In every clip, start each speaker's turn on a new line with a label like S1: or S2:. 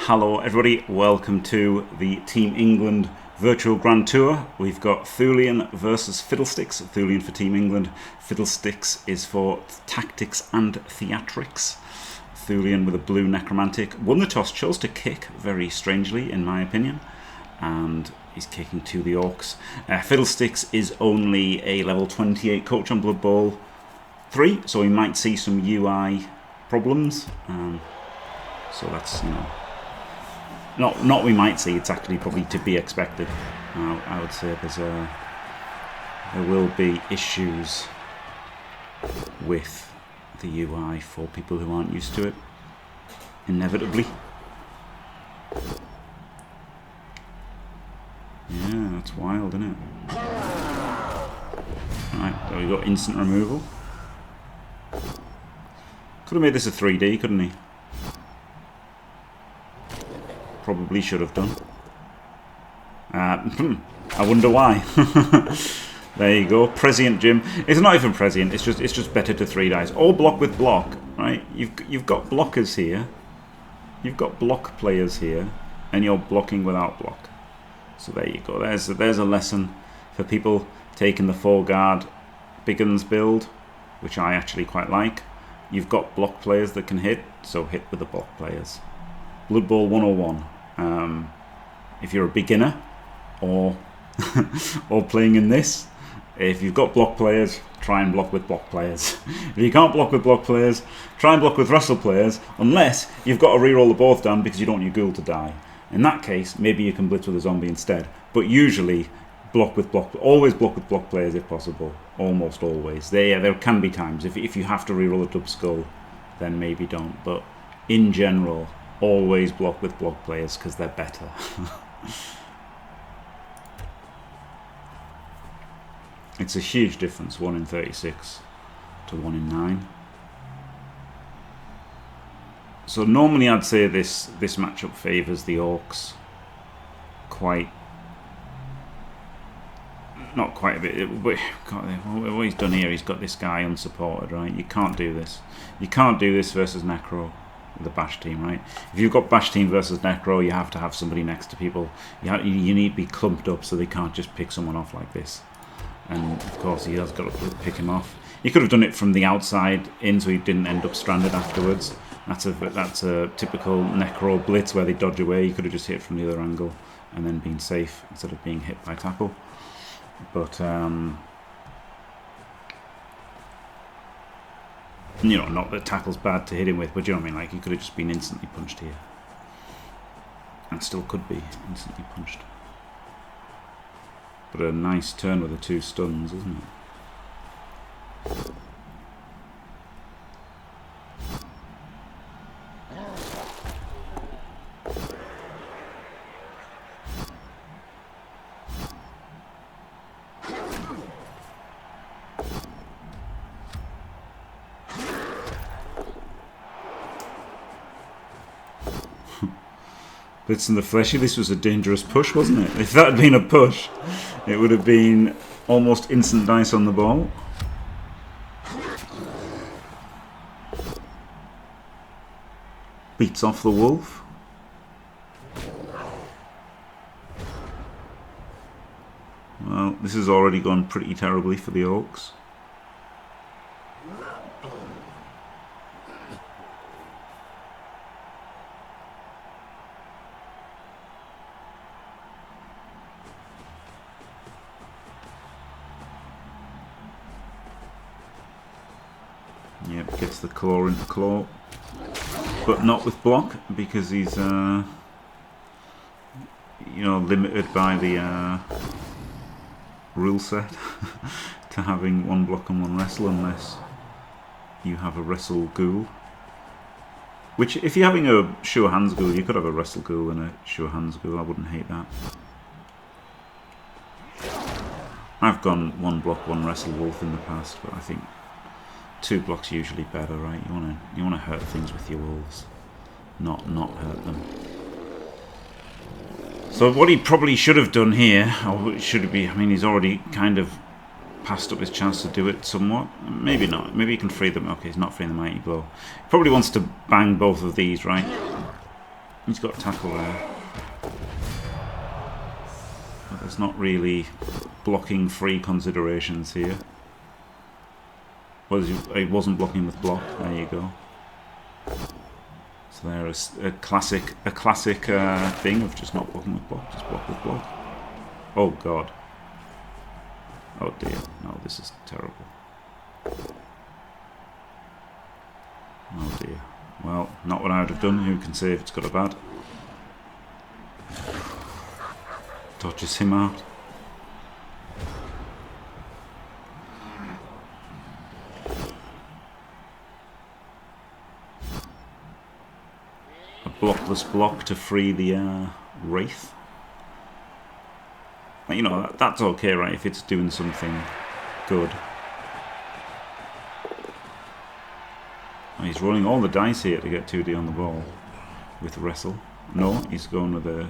S1: Hello everybody, welcome to the Team England Virtual Grand Tour. We've got Thulean versus Fiddlesticks. Thulean for Team England, Fiddlesticks is for Tactics and Theatrics. Thulean with a blue Necromantic won the toss, chose to kick very strangely in my opinion, and he's kicking to the Orcs. Fiddlesticks is only a level 28 coach on Blood Bowl 3, so we might see some UI problems. So that's, you know, not we might see, it's actually probably to be expected. I would say there will be issues with the UI for people who aren't used to it, inevitably. Yeah, that's wild, isn't it? Right, so we got instant removal. Could have made this a 3D, couldn't he? Probably should have done. I wonder why. There you go, prescient Jim. It's not even prescient. It's just better to 3 dice. All block with block, right? You've got blockers here. You've got block players here, and you're blocking without block. So there you go. There's a lesson for people taking the 4-guard big guns build, which I actually quite like. You've got block players that can hit, so hit with the block players. Blood Bowl 101. If you're a beginner or or playing in this, if you've got block players, try and block with block players. If you can't block with block players, try and block with wrestle players, unless you've got to reroll the both down because you don't want your ghoul to die. In that case, maybe you can blitz with a zombie instead. But usually, always block with block players if possible. Almost always. There can be times if you have to reroll a dub skull, then maybe don't. But in general, always block with block players because they're better. It's a huge difference, 1 in 36 to 1 in 9. So normally I'd say this matchup favours the Orcs not quite a bit, but what he's done here, he's got this guy unsupported, right? You can't do this. You can't do this versus Necro, the Bash team, right? If you've got Bash team versus Necro, you have to have somebody next to people. You need to be clumped up so they can't just pick someone off like this. And of course he has got to pick him off. He could have done it from the outside in so he didn't end up stranded afterwards. That's a typical Necro blitz where they dodge away. He could have just hit from the other angle and then been safe instead of being hit by tackle. But you know, not that tackle's bad to hit him with, but you know what I mean, like he could have just been instantly punched here. And still could be instantly punched. But a nice turn with the 2 stuns, isn't it? Blitz in the fleshy, this was a dangerous push, wasn't it? If that had been a push, it would have been almost instant dice on the ball. Beats off the wolf. Well, this has already gone pretty terribly for the Orcs. Yep, gets the claw into claw, but not with block because he's, you know, limited by the rule set to having 1 block and 1 wrestle unless you have a wrestle ghoul. Which, if you're having a sure hands ghoul, you could have a wrestle ghoul and a sure hands ghoul. I wouldn't hate that. I've gone 1 block, 1 wrestle wolf in the past, but I think 2 blocks usually better, right? You wanna hurt things with your wolves, not hurt them. So what he probably should have done here, or should it be? I mean, he's already kind of passed up his chance to do it somewhat. Maybe not. Maybe he can free them. Okay, he's not freeing the mighty blow. He probably wants to bang both of these, right? He's got tackle there. But there's not really blocking free considerations here. Well, he wasn't blocking with block. There you go. So there's a classic thing of just not blocking with block. Just block with block. Oh god. Oh dear. No, this is terrible. Oh dear. Well, not what I would have done. Who can say if it's got a bad? Dodges him out. A blockless block to free the Wraith. You know, that's okay, right, if it's doing something good. Oh, he's rolling all the dice here to get 2D on the ball with wrestle. No, he's going with a...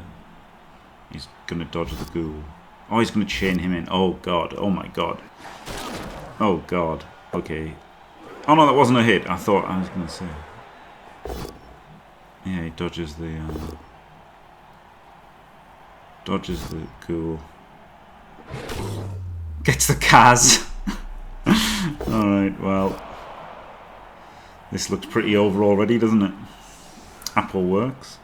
S1: He's going to dodge the ghoul. Oh, he's going to chain him in. Oh, God. Oh, my God. Oh, God. Okay. Oh, no, that wasn't a hit. I thought I was going to say. Yeah, he dodges the... dodges the ghoul. Gets the Kaz. Alright, well. This looks pretty over already, doesn't it? Apple works.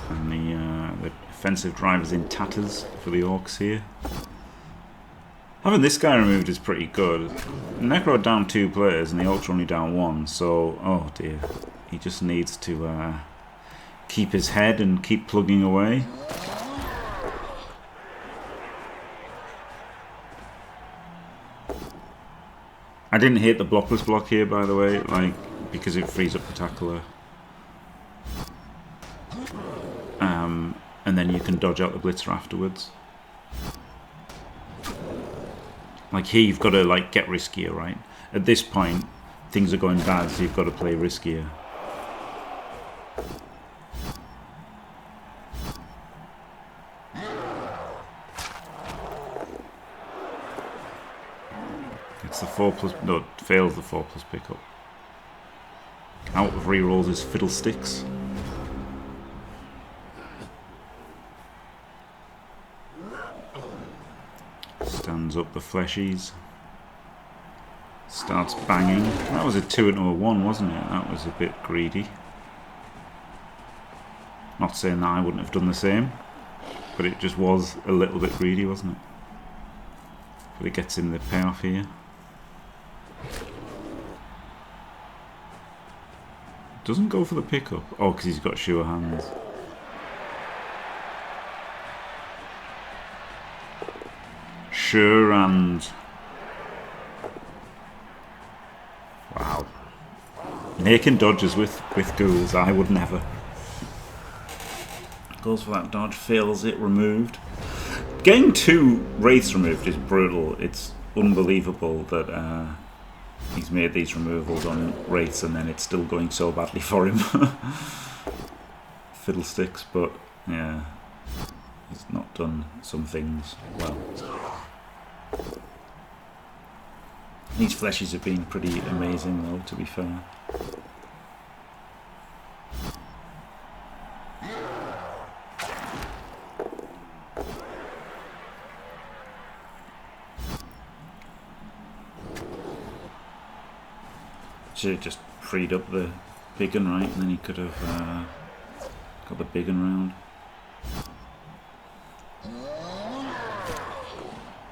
S1: And the offensive driver's in tatters for the Orcs here. Having this guy removed is pretty good. Necro down 2 players and the Orcs are only down 1, so... Oh dear. He just needs to keep his head and keep plugging away. I didn't hit the blockless block here, by the way, like, because it frees up the tackler. And then you can dodge out the blitzer afterwards. Like here you've got to like get riskier, right? At this point, things are going bad, so you've got to play riskier. It's the 4+, no, fails the 4+ pickup. Out of rerolls is Fiddlesticks. Stands up the fleshies. Starts banging. That was a 2 and a 1, wasn't it? That was a bit greedy. Not saying that I wouldn't have done the same, but it just was a little bit greedy, wasn't it? But it gets him the payoff here. Doesn't go for the pickup. Oh, because he's got sure hands. Sure and... Wow. Making dodges with ghouls, I would never. Goes for that dodge, fails it, removed. Getting 2 wraiths removed is brutal. It's unbelievable that he's made these removals on wraiths and then it's still going so badly for him. Fiddlesticks, but yeah, he's not done some things well. These fleshies have been pretty amazing though, to be fair. Should have just freed up the big one, right, and then he could have got the big one round.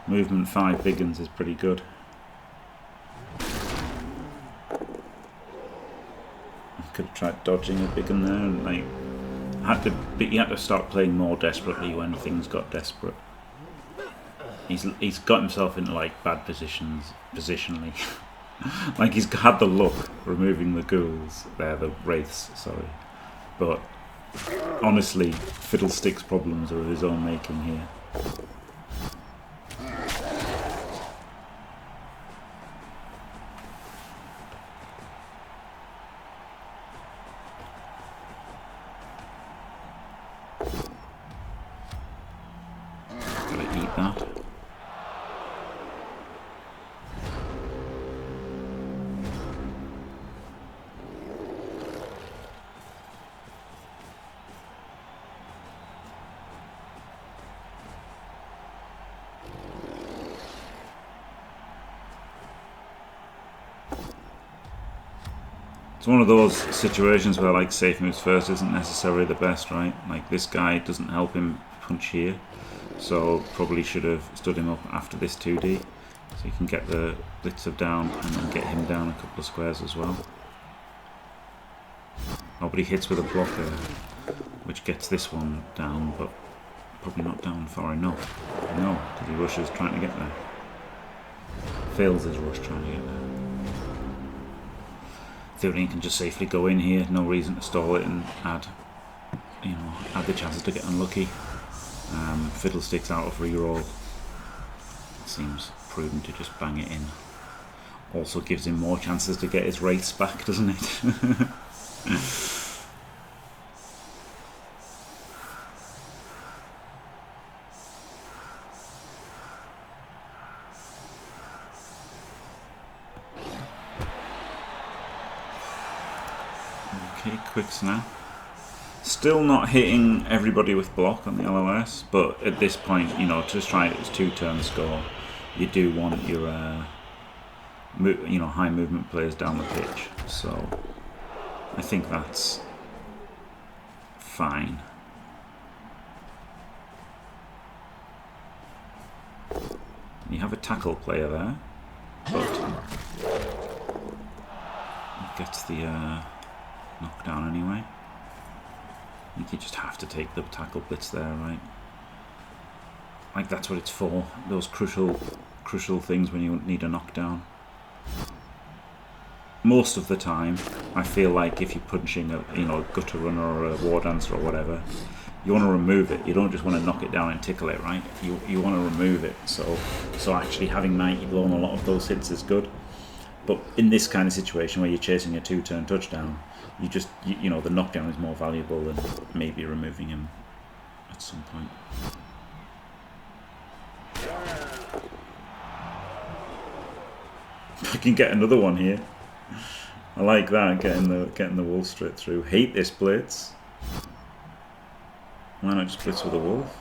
S1: Movement 5 big uns is pretty good. Could have tried dodging a big one there, and like you had to start playing more desperately when things got desperate. He's got himself into like bad positions positionally. Like he's had the luck removing the ghouls, the wraiths, sorry. But honestly, Fiddlesticks' problems are of his own making here. Gotta eat that. It's one of those situations where like safe moves first isn't necessarily the best, right? Like this guy doesn't help him punch here, so probably should have stood him up after this 2D, so you can get the blitzer down and then get him down a couple of squares as well. Nobody hits with a blocker, which gets this one down, but probably not down far enough. No, because he rushes trying to get there. Fails his rush trying to get there. Thulean can just safely go in here, no reason to stall it and add, you know, add the chances to get unlucky. Fiddlesticks out of reroll. It seems prudent to just bang it in. Also gives him more chances to get his wraiths back, doesn't it? Okay, quick snap. Still not hitting everybody with block on the LOS, but at this point, you know, to just try its 2-turn score, you do want your, you know, high movement players down the pitch. So I think that's fine. You have a tackle player there, but it gets the knockdown anyway. I think you just have to take the tackle blitz there, right? Like that's what it's for. Those crucial things when you need a knockdown. Most of the time, I feel like if you're punching a, you know, a gutter runner or a war dancer or whatever, you want to remove it. You don't just want to knock it down and tickle it, right? You want to remove it. So actually having 90 blow on a lot of those hits is good. But in this kind of situation where you're chasing a 2-turn touchdown, you know, the knockdown is more valuable than maybe removing him at some point. I can get another one here. I like that, getting the wolf straight through. Hate this blitz. Why not just blitz with a wolf?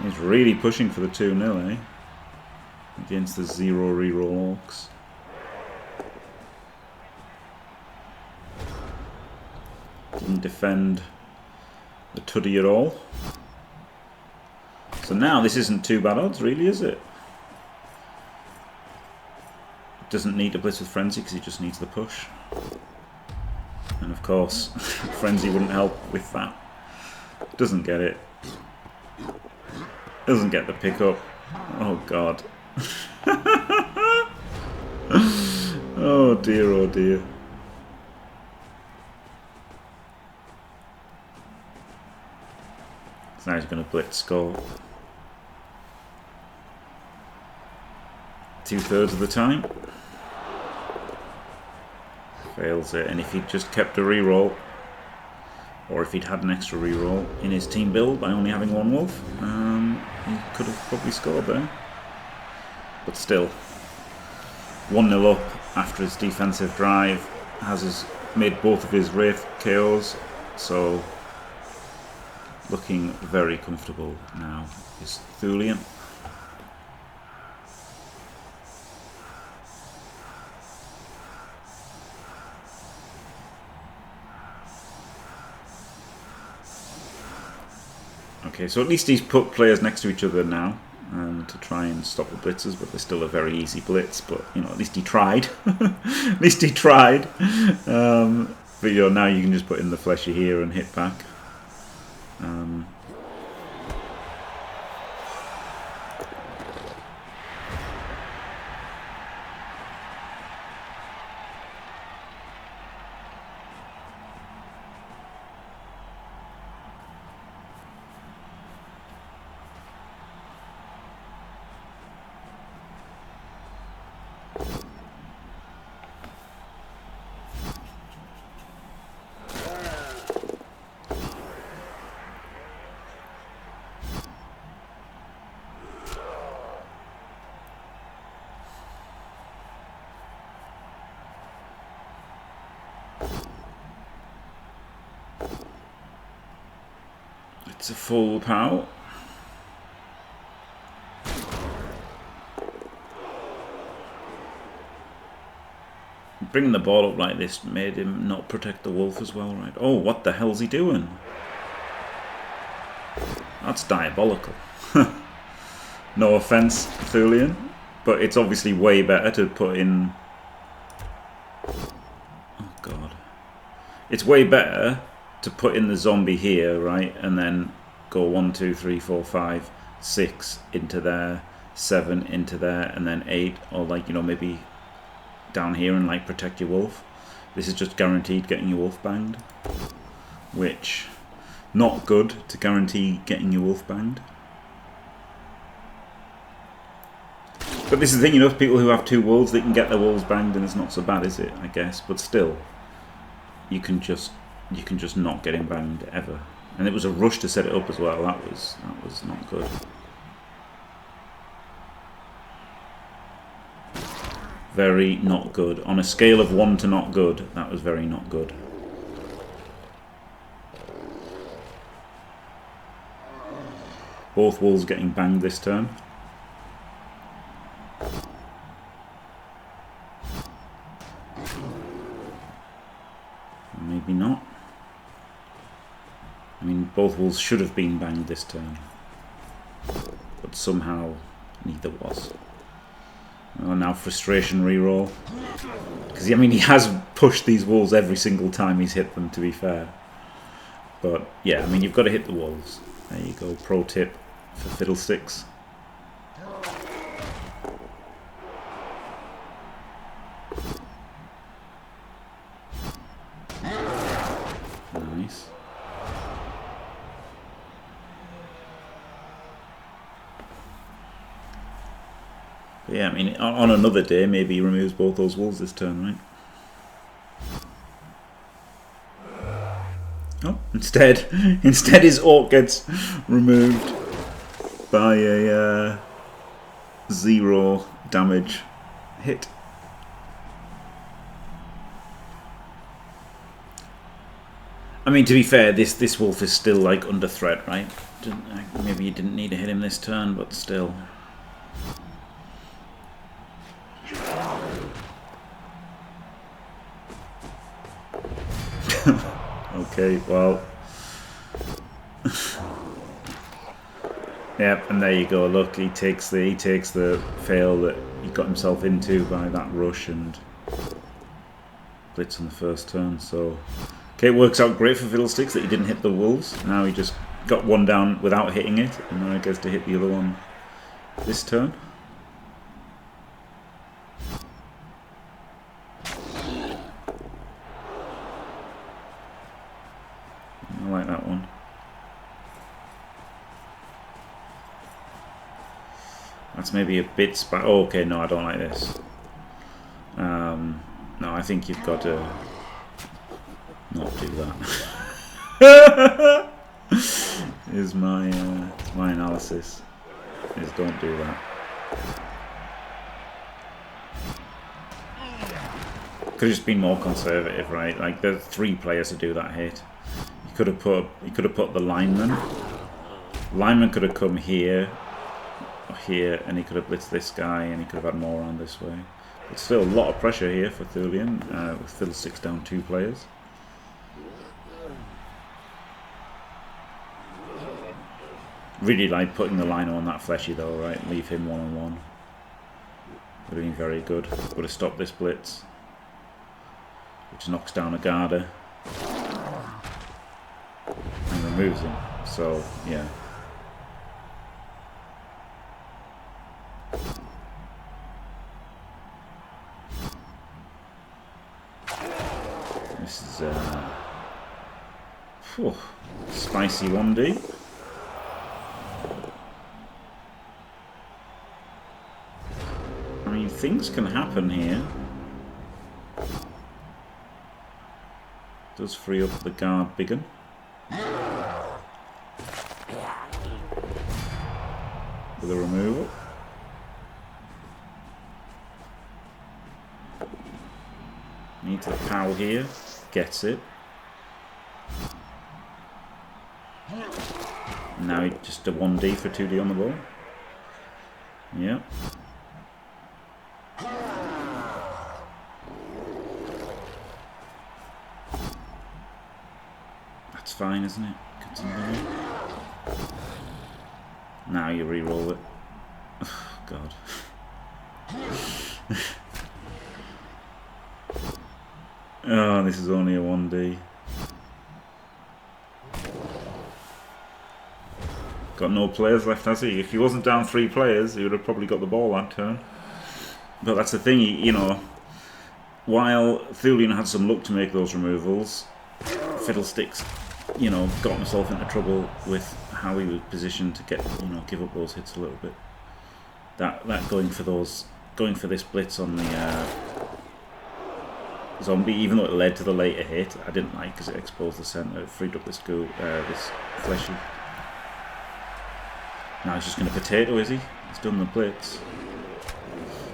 S1: He's really pushing for the 2-0, eh? Against the 0 reroll orcs. Didn't defend the tuddy at all. So now this isn't too bad odds, really, is it? Doesn't need to blitz with Frenzy because he just needs the push. And of course, Frenzy wouldn't help with that. Doesn't get it. Doesn't get the pickup. Oh god. Oh dear, oh dear. So now he's going to blitz score. 2/3 of the time. Fails it, and if he'd just kept a reroll, or if he'd had an extra reroll in his team build by only having one wolf, he could have probably scored there. But still, 1-0 up after his defensive drive, made both of his Wraith KOs, so looking very comfortable now is Thulean. Okay, so at least he's put players next to each other now to try and stop the blitzes, but they're still a very easy blitz. But you know, at least he tried. At least he tried. But you know, now you can just put in the fleshy here and hit back. It's a full pow. Bringing the ball up like this made him not protect the wolf as well, right? Oh, what the hell's he doing? That's diabolical. No offense, Thulean, but it's obviously way better to put in... Oh god. It's way better to put in the zombie here, right? And then go 1, 2, 3, 4, 5, 6 into there, 7 into there, and then 8, or like, you know, maybe down here and like protect your wolf. This is just guaranteed getting your wolf banged, which not good to guarantee getting your wolf banged. But this is the thing, you know, people who have 2 wolves, they can get their wolves banged and it's not so bad, is it? I guess, but still, you can just not get him banged ever. And it was a rush to set it up as well. That was not good. Very not good. On a scale of 1 to not good, that was very not good. Both wolves getting banged this turn. Maybe not. I mean, both wolves should have been banged this turn. But somehow, neither was. Oh, now frustration reroll. Because, I mean, he has pushed these wolves every single time he's hit them, to be fair. But, yeah, I mean, you've got to hit the wolves. There you go. Pro tip for Fiddlesticks. Nice. But yeah, I mean, on another day, maybe he removes both those wolves this turn, right? Oh, instead his orc gets removed by a 0 damage hit. I mean, to be fair, this wolf is still like under threat, right? Maybe you didn't need to hit him this turn, but still. Okay, well. Yep, and there you go. Look, he takes the fail that he got himself into by that rush and blitz on the first turn. So, okay, it works out great for Fiddlesticks that he didn't hit the wolves. Now he just got one down without hitting it, and now he gets to hit the other one this turn. I like that one. That's maybe a bit oh, okay, no, I don't like this. No, I think you've got to not do that. Is my analysis. Is don't do that. Could have just been more conservative, right? Like there's 3 players to do that hit. You could have put the lineman. Lineman could have come here or here, and he could have blitzed this guy, and he could have had more around this way. But still a lot of pressure here for Thulean, with Fiddlesticks down 2 players. Really like putting the liner on that fleshy though, right? Leave him 1-on-1. Would have been very good. Would have stopped this blitz, which knocks down a Garda and removes him. So yeah. This is spicy 1D. I mean, things can happen here. Does free up the guard biggin. With a removal. Needs the pow here. Gets it. Now just a 1D for 2D on the ball. Yeah. That's fine, isn't it? Continue. Now you re-roll it. Oh, God. Oh, this is only a 1D. Got no players left, has he? If he wasn't down 3 players, he would have probably got the ball that turn. But that's the thing, you know, while Thulean had some luck to make those removals, Fiddlesticks, you know, got himself into trouble with how he was positioned to get, you know, give up those hits a little bit. That going for this blitz on the zombie, even though it led to the later hit, I didn't like because it exposed the centre, it freed up this fleshy. Now he's just going to potato, is he? He's done the blitz.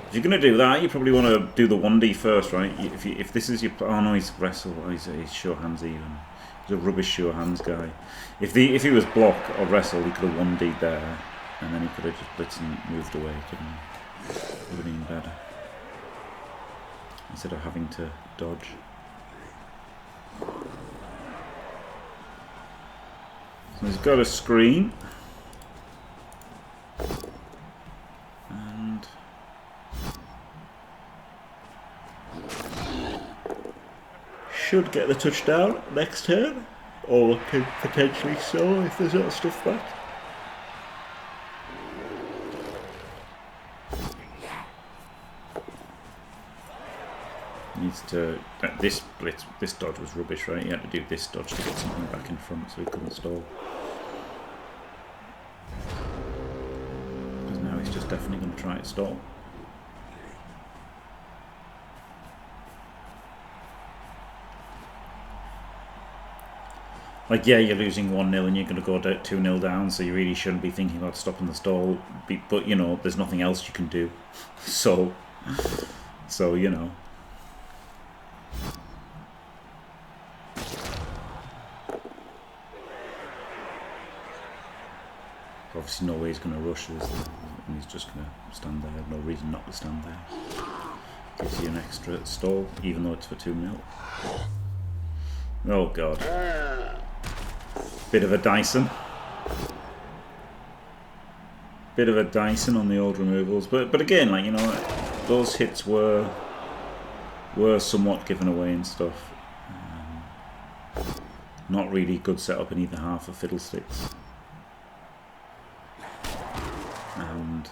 S1: If you're going to do that, you probably want to do the 1D first, right? If this is your... Oh no, he's wrestle. He's sure hands even. He's a rubbish sure hands guy. If he was block or wrestle, he could have 1D'd there. And then he could have just blitzed and moved away, couldn't he? Would have been better. Instead of having to dodge. So he's got a screen. And should get the touchdown next turn. Or could potentially so if there's not stuff back. Needs to... This dodge was rubbish, right? He had to do this dodge to get something back in front so he couldn't stall. Because now he's just definitely going to try to stall. Like, yeah, you're losing 1-0 and you're going to go 2-0 down, so you really shouldn't be thinking about stopping the stall. But, you know, there's nothing else you can do. So you know. Obviously no way he's going to rush this, and he's just going to stand there. No reason not to stand there. Gives you an extra stall, even though it's for 2-0. Oh God. Bit of a Dyson. Bit of a Dyson on the old removals. But again, like, you know, those hits were somewhat given away and stuff. Not really good setup in either half of Fiddlesticks. And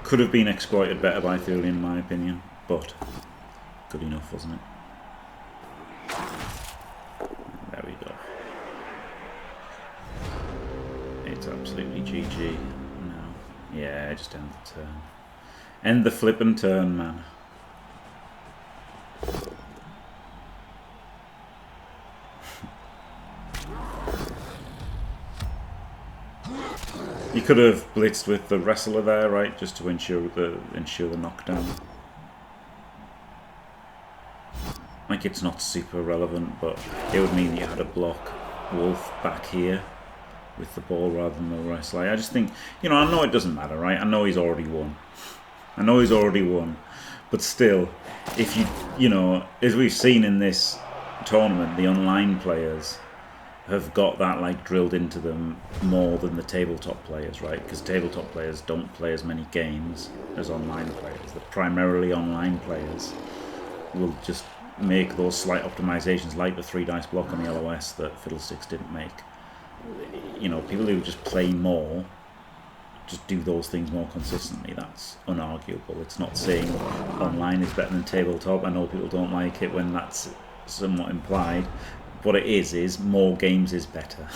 S1: could have been exploited better by Thulean in my opinion, but good enough, wasn't it? There we go. It's absolutely GG now. Yeah, just end the turn. End the flip and turn, man. You could have blitzed with the wrestler there, right, just to ensure the knockdown. Like, it's not super relevant, but it would mean you had a block Wolf back here with the ball rather than the wrestler. I just think, you know, I know it doesn't matter, right? I know he's already won. But still, if you know, as we've seen in this tournament, the online players have got that like drilled into them more than the tabletop players, right? Because tabletop players don't play as many games as online players. The primarily online players will just make those slight optimizations, like the 3 dice block on the LOS that Fiddlesticks didn't make. You know, people who just play more just do those things more consistently. That's unarguable. It's not saying online is better than tabletop. I know people don't like it when that's somewhat implied. What it is more games is better.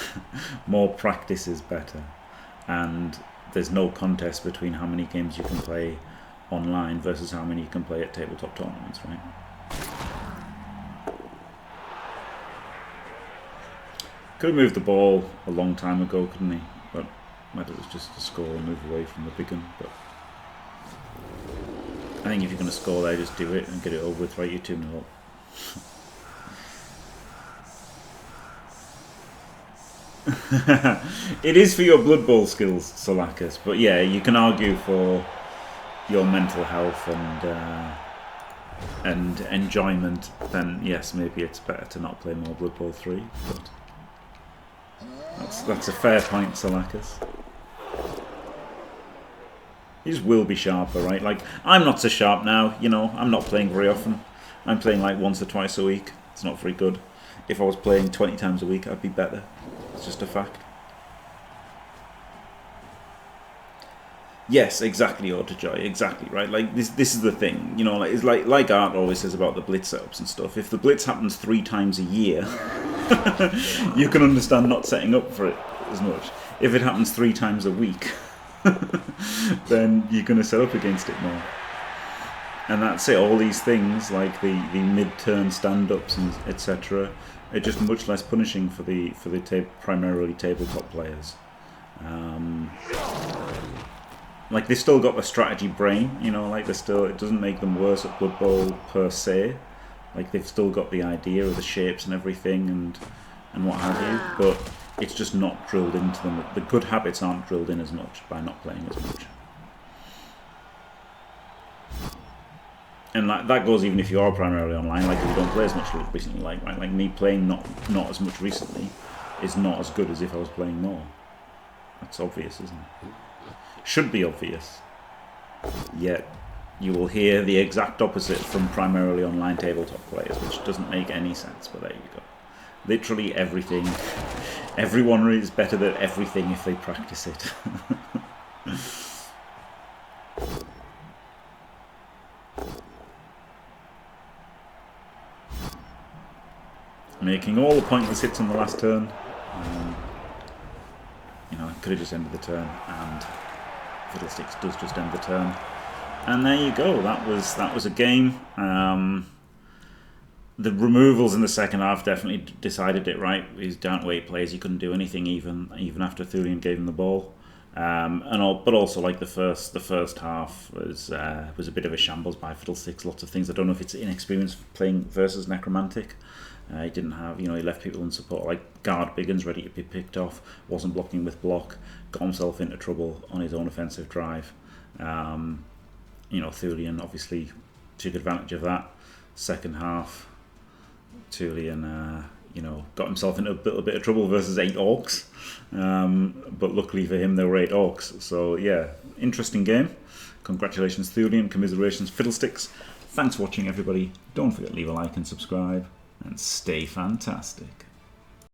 S1: More practice is better. And there's no contest between how many games you can play online versus how many you can play at tabletop tournaments, right? Could have moved the ball a long time ago, couldn't he? But whether it was just to score and move away from the big one. But I think if you're going to score there, just do it and get it over with, right? You're 2-0 up. It is for your Blood Bowl skills, Solakis, but yeah, you can argue for your mental health and enjoyment. Then yes, maybe it's better to not play more Blood Bowl 3. But that's a fair point, Solakis. You just will be sharper, right? Like, I'm not so sharp now, you know, I'm not playing very often. I'm playing like once or twice a week. It's not very good. If I was playing 20 times a week, I'd be better. It's just a fact. Yes, exactly, Autojoy, exactly, right? Like, this is the thing, you know, like, it's like Art always says about the Blitz setups and stuff. If the Blitz happens 3 times a year, you can understand not setting up for it as much. If it happens 3 times a week, then you're going to set up against it more. And that's it. All these things, like the mid-turn stand-ups and etc., are just much less punishing for the primarily tabletop players. Like, they've still got the strategy brain, you know. Like, it doesn't make them worse at Blood Bowl per se. Like, they've still got the idea of the shapes and everything and what have you, but it's just not drilled into them. The good habits aren't drilled in as much by not playing as much. And that goes even if you are primarily online. Like, if you don't play as much recently, like me playing not as much recently is not as good as if I was playing more. That's obvious, isn't it? Should be obvious. Yet you will hear the exact opposite from primarily online tabletop players, which doesn't make any sense, but there you go. Literally everything. Everyone is better at everything if they practice it. Making all the pointless hits on the last turn. You know, I could have just ended the turn, and Fiddlesticks does just end the turn. And there you go. That was a game. The removals in the second half definitely decided it, right? He's down to 8 players. He couldn't do anything even after Thulean gave him the ball. But also, like, the first half was a bit of a shambles by Fiddlesticks. Lots of things. I don't know if it's inexperience playing versus Necromantic. He didn't have, you know, he left people in support, like Guard Biggins ready to be picked off, wasn't blocking with block, got himself into trouble on his own offensive drive. You know, Thulean obviously took advantage of that. Second half, Thulean, you know, got himself into a little bit of trouble versus 8 orcs. But luckily for him, there were 8 orcs. So yeah, interesting game. Congratulations, Thulean. Commiserations, Fiddlesticks. Thanks for watching, everybody. Don't forget to leave a like and subscribe. And stay fantastic.